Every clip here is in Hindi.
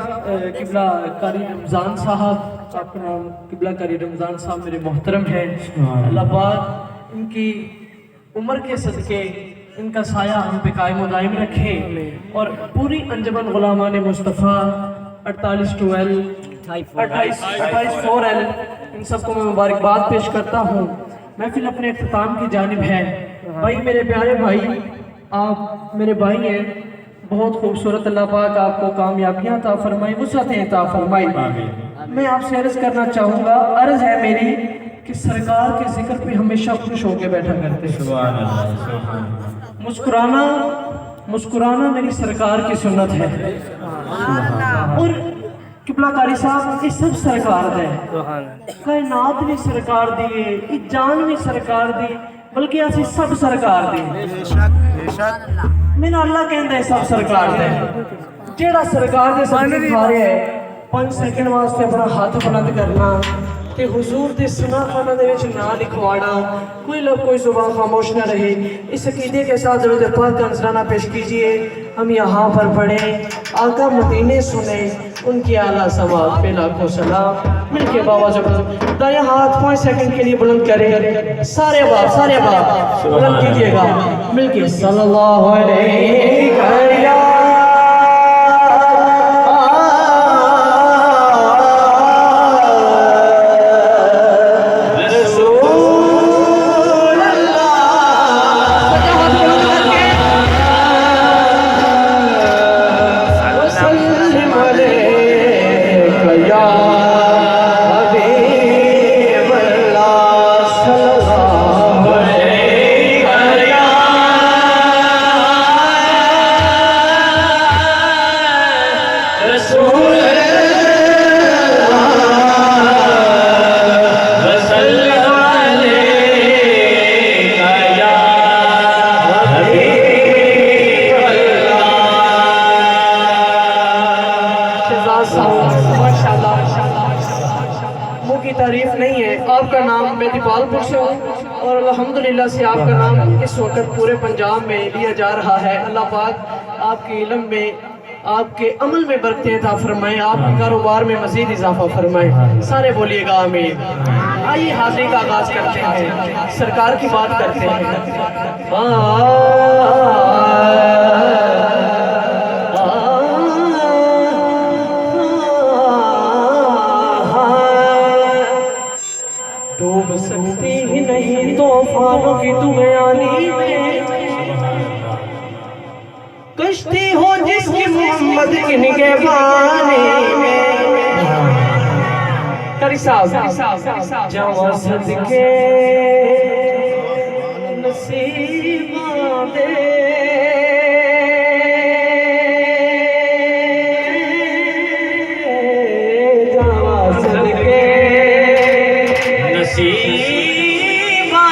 किबला कारी रमज़ान साहब, आपका नाम किबला कारी रमज़ान साहब मेरे मोहतरम हैं। अल्लाह पाक इनकी उम्र के सदके इनका साया हम पे कायम व दायम रखे और पूरी अंजमन गुलामान मुस्तफ़ा 48 4L इन सबको मैं मुबारकबाद पेश करता हूँ। महफिल अपने इख्तिताम की जानिब है। भाई मेरे प्यारे भाई, आप मेरे भाई हैं, बहुत खूबसूरत। अल्लाह पाक आपको कामयाबियाँ अता फरमाए, वुसअतें अता फरमाए। मैं आपसे अर्ज़ करना चाहूँगा, अर्ज़ है मेरी कि सरकार के जिक्र पे हमेशा खुश होकर बैठा करते हैं। मुस्कुराना मुस्कुराना मेरी सरकार की सुन्नत है। और किबला कारी साहब ये सब सरकार है, कायनात भी सरकार दी है, ये जान भी सरकार दी, बल्कि असी सब सरकार दी। मेरा अल्लाह कहता है सब सरकार दे। जेड़ा सरकार दे सामने खा रहा है 5 सेकंड वास्ते अपना हाथ बुलंद करना ते हुजूर दे सुना खाना दे विच ना लिखवाना, कोई लोग कोई जुबान खामोश न रहे। इस अकीदे के साथ ज़रूरत पाक का नजराना पेश कीजिए। हम यहाँ पर पढ़े, आका मदीने सुने, उनकी आला समात पे लाखों सलाम। मिलके बाबा जब दाया हाथ 5 सेकंड के लिए बुलंद करें, सारे बाप बुलंद कीजिएगा मिलके सल्लल्लाहु अलैहि वसल्लम। मुँह की तारीफ नहीं है। आपका नाम मैं दीपालपुर से हूँ और अल्हम्दुलिल्लाह से आपका नाम इस वक्त पूरे पंजाब में लिया जा रहा है। अल्लाह पाक आपके इल्म में, आपके अमल में बरकतें अता फरमाएं, आपके कारोबार में मजीद इजाफा फरमाएं। सारे बोलिएगा आमीन। आइए हाजिरी का आगाज करते हैं, सरकार की बात करते हैं। डूब सकती ही नहीं तूफानों की तूफानी में, कश्ती हो जिसकी मोहम्मद की निगहबानी में। करी साहब जवा सदके नसीबा दे, जवा सदके नसीबा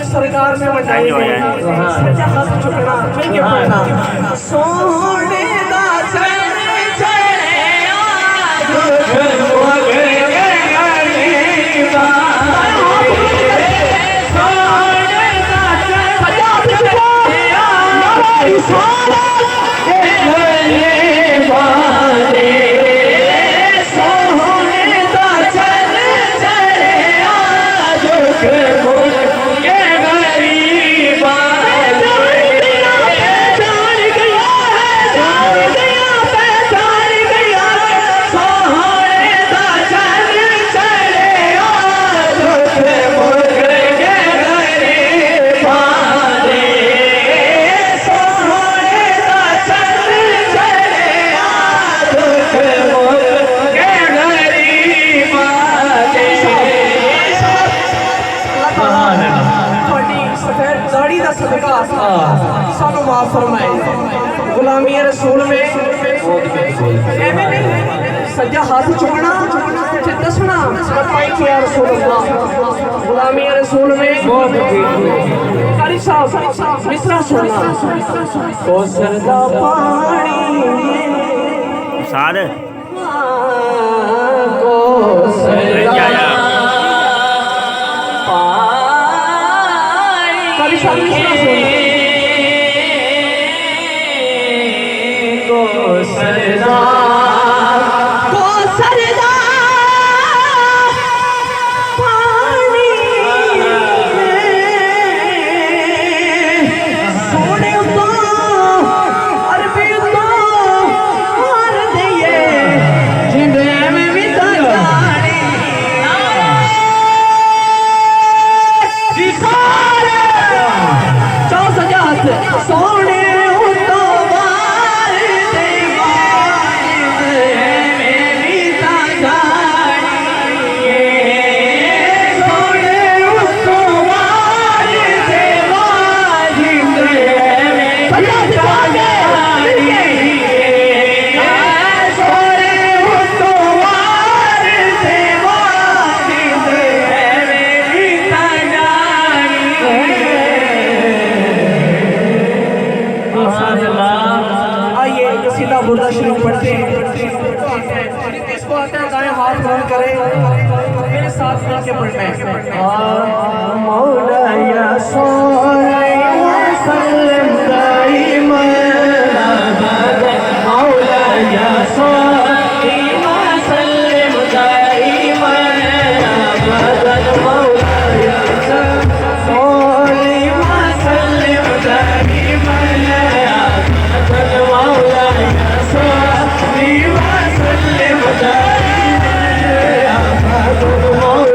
सरकार में मचाई सोने दा दाढ़ी दा सदका सानू माफ फरमाए। गुलामी रसूल में एवें नहीं सज्जा हाथ चुकना ते दसना बताई कि या रसूल अल्लाह। गुलामी रसूल में कारी साहब मिसरा सुनना कौसर दा पानी साद कौसर दा कारी साहब मिसरा सुनना कौसर दा बुर्दा शरीफ पढ़ते हैं। इसको आता है दाएं हाथ बंद करें मेरे साथ मिलके पढ़ना है। मौला या सल्लल्लाहु दाइमन मौला या सल्लल्लाहु दाइमन अबदन मौला या सल्लल्लाहु दाइमन अबदन मौला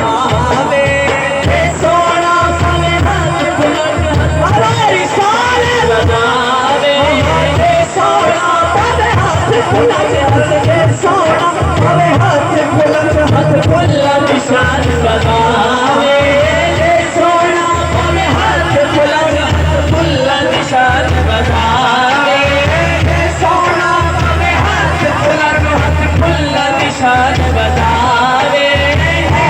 लगावे सोना पवे हाथ बुलंद हमारी साल लगावे सोना पवे हाथ बुलंद सोना पवे हाथ बुलंद निशान लगावे सोना पवे हाथ बुलंद निशान लगावे सोना पवे हाथ बुलंद निशान लगावे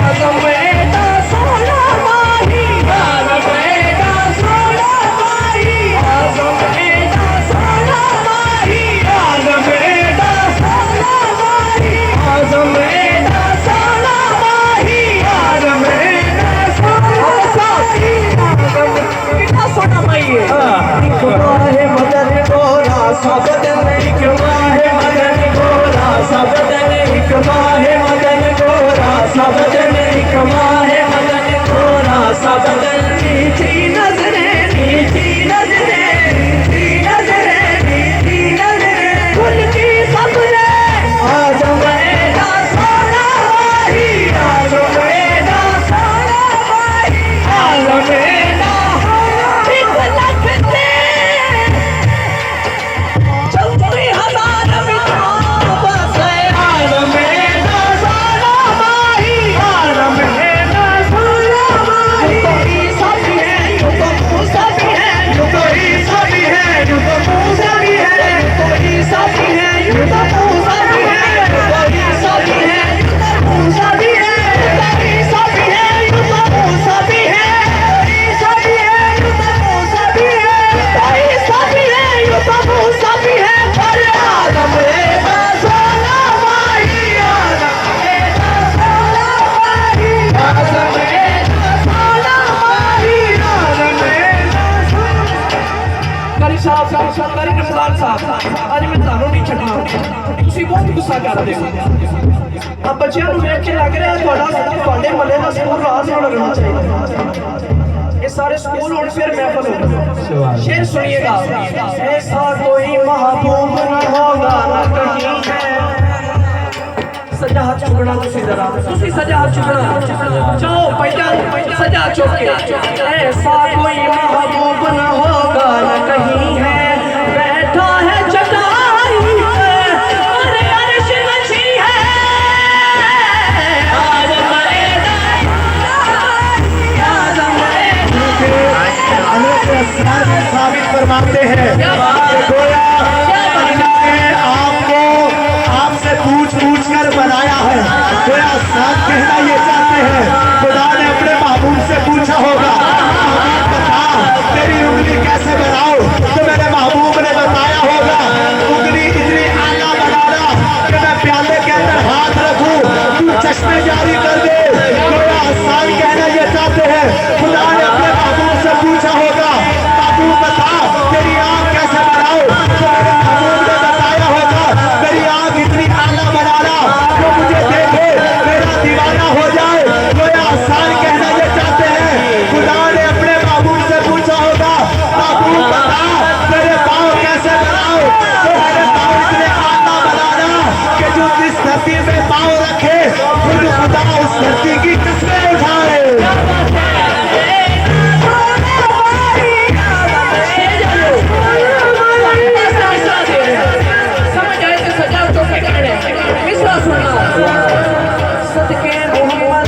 आज़म बेटा सोना माही आज़म बेटा सोना माही आज़म बेटा सोना माही आज़म बेटा सोना माही आज़म बेटा सोना माही आज़म बेटा सोना माही एक माहे मदन गोरा सबदन एक माहे मदन गोरा सबदन एक माहे मदन गोरा सबदन एक माहे मदन गोरा सबदन मीठी नजरें मीठी नजरें मीठी नजरें मीठी नजरें खुल की सबने आज़म बेटा सोना माही आज़म बेटा सोना माही आज़म बेटा एक लख दे चौथी हजार मिठास बसे आज़म बेटा सोना माही आज़म बेटा सोना माही ईसा भी है यूं तो मूसा भी है यूं तो ईसा भी है यूं तो मूसा भी है यूं तो ईसा भी है यूं तो मूसा भी है यूं तो ईसा भी है यूं तो मूसा भी है यूं तो ईसा भी है यूं तो मूसा भी है ईसा भी है यूं तो मूसा भी है ईसा भी है यूं तो मूसा भी है पर आज़म बेटा सोना माही आज़म बेटा सोना माही आज़म बेटा सोना माही आज़म बेटा करी साहब करी रमजान साहब आज मैं ਤੁਹਾਨੂੰ ਨਹੀਂ ਛੱਡਣਾ ਤੁਸੀਂ ਬਹੁਤ ਗੁੱਸਾ ਕਰਦੇ ਹੋ ਆ ਬੱਚਿਆਂ ਨੂੰ ਵੇਖ ਕੇ ਲੱਗ ਰਿਹਾ ਤੁਹਾਡੇ ਮੱਲੇ ਦਾ ਸਕੂਲ ਰਾਜ ਹੋਣਾ ਰਹਿਣਾ ਚਾਹੀਦਾ ये सारे स्कूल और फिर महफिल होगा शेर सुनिएगा ऐसा कोई महबूब न होगा न कहीं है सजा हाथ चुकना तुसी जरा तुसी सजा हाथ चुकना जाओ पहला सजा चुक के ऐसा कोई महबूब न होगा न कहीं है बैठा है चटाई पे अरे अर्श नशी है आज़म बेटा आज़म साबित फरमाते हैं कि गोया अल्लाह ने आपको आपसे पूछ कर बनाया है। गोया साथ कहना ये चाहते हैं खुदा ने अपने महबूब से पूछा होगा महबूब बता तेरी उंगली कैसे बनाओ तो मेरे महबूब ने बताया होगा उंगली इतनी आला बनाना कि मैं प्याले के अंदर हाथ रखूं तू चश्मे जारी कर दे। गोया साथ कहना ये चाहते हैं खुदा ने अपने महबूब से पूछा होगा महबूब बता तेरी आँख कैसे बनाओ तो मेरे महबूब ने बताया होगा मेरी आँख इतनी आला बनाना जो मुझे देखे मेरा दीवाना हो जाए। गोया आसान कहना ये चाहते हैं खुदा ने अपने महबूब से पूछा होगा महबूब बता मेरे पाँव कैसे बनाओ तो मेरे पाँव इतने आला बनाना कि जो जिस धरती में पाँव रखे खुद खुदा उस धरती की कस्में उठाए। सदके मोहम्मद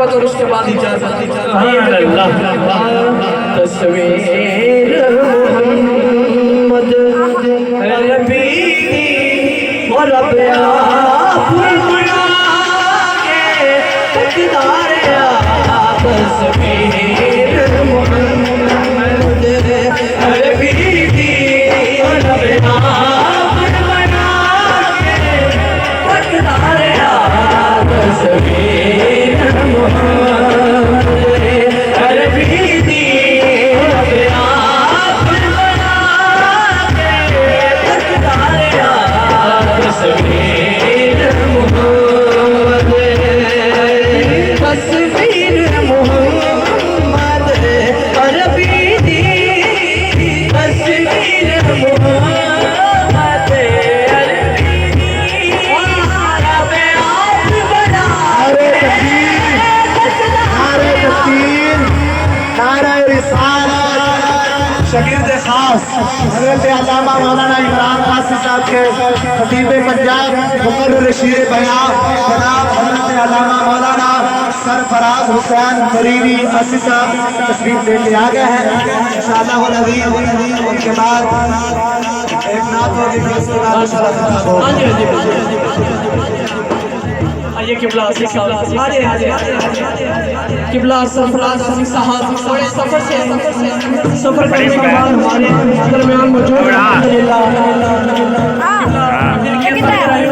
मोहब्बत और उसके बाद इजाजत। तस्वीर मोहम्मद रबी और रब आप बना के तकदार आप। तस्वीर मोहम्मद रबी और रब आप बना के तकदार आप। तस्वीर मोहम्मद रबी और रब आप बना के तकदार आप। तस्वीर मोहम्मद तस्वीर मोहम्मद रबी दी। तस्वीर मोहम्मद रबी दी रब आप बना नारे तकबीर, नारे तकबीर, नारे रिसालत। शगीर्द खास हज़रत अल्लामा मौलाना इमरान कासिम साहब के खतीब पंजाब मुक़र्रिर शीर बयान जनाब हज़रत अल्लामा मौलाना सरफराज हुसैन फरीदी अस्सी साहब तशरीफ लेके आ गए हैं। इंशाअल्लाह वल अज़ीज़ उनके बाद एक नात होगी फिर उसके बाद इंशाअल्लाह खत्म होगा। आइए किबला किबला सरफराज हसन साहब बड़े सफर से सफर करने के बाद हमारे दरमियान मौजूद हैं। अल्हम्दुलिल्लाह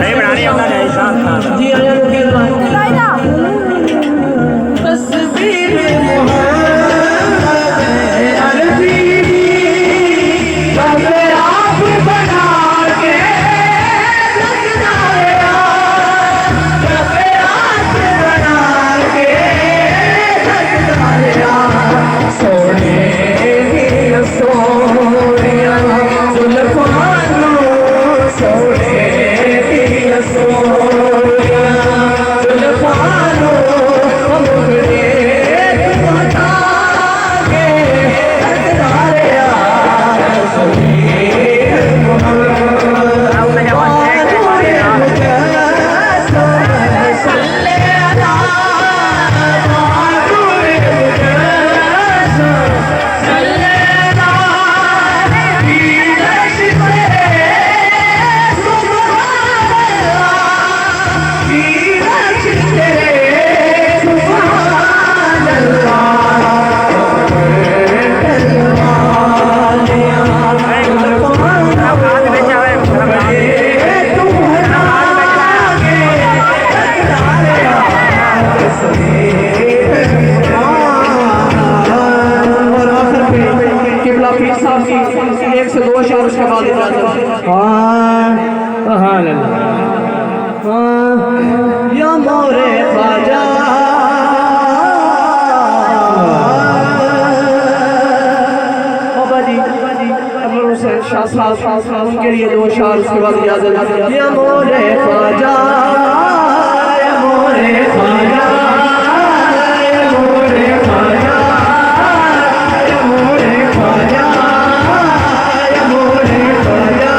सही बनानी होगा नहीं जी आया तस्वीर मोहम्मद रबी रब आप बना के तकदार आप। रब आप बना के तकदार आप। सोने की सोनिया जुल्फानो सोने की सोनिया जुल्फानो मुगरे बता के तकदार आप। तस्वीर मोहम्मद किबला पीर साहब की एक से दो अशआर उसके बाद इजाजत। या मोरे ख्वाजा बाबा जी अमर हुसैन शाह साहब उनके लिए दो अशआर उसके बाद इजाजत। या मोरे ख्वाजा या मोरे ख्वाजा या मोरे ख्वाजा या मोरे ख्वाजा या मोरे ख्वाजा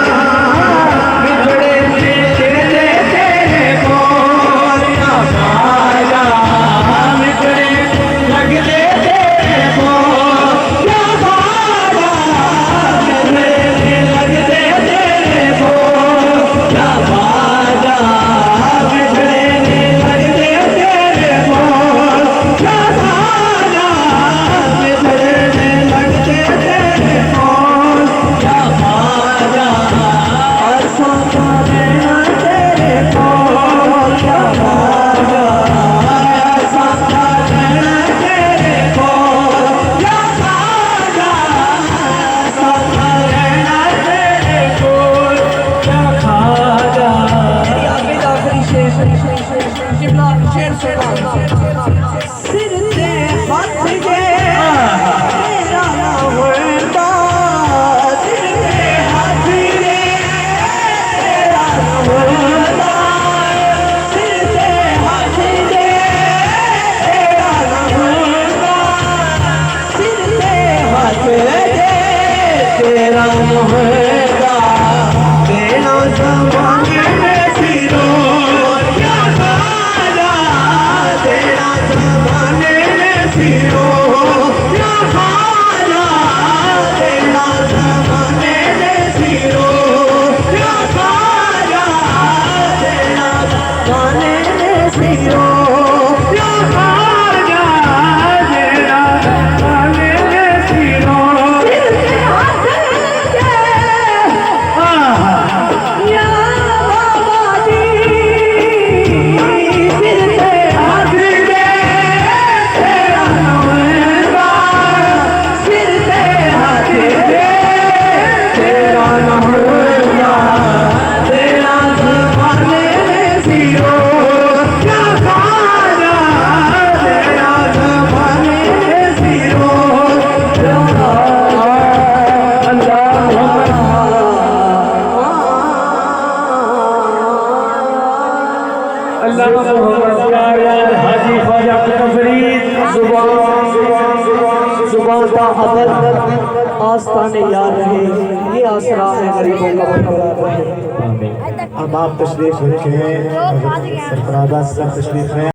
बिछड़े तेरे तेरे कौन या ख्वाजा बिछड़े लगते तेरे कौन या ख्वाजा बिछड़े लगते तेरे कौन या ख्वाजा बिछड़े लगते तेरे कौन या ख्वाजा बिछड़े लगते तेरे कौन या ख्वाजा ऐसा देना तेरे कौन या ख्वाजा ऐसा देना तेरे कौन या ख्वाजा ऐसा देना तेरे कौन या ख्वाजा। आखिरी शेर किबला शेर सिर से हाथ के तेरा ना होता सिर से हाथ के तेरा ना होता सिर से हाथ के तेरा ना होता सिर से हाथ के तेरा ना होता तेरा ज़माने सिरो या ख्वाजा तेरा ज़माने हाजी ख्वाजा फरीद जुबान का अदल आस्ताने याद रहे, ये आसरा है गरीबों का बरकरार रहे। अब आप तशरीफ रखें, सरफराज सब तशरीफ है।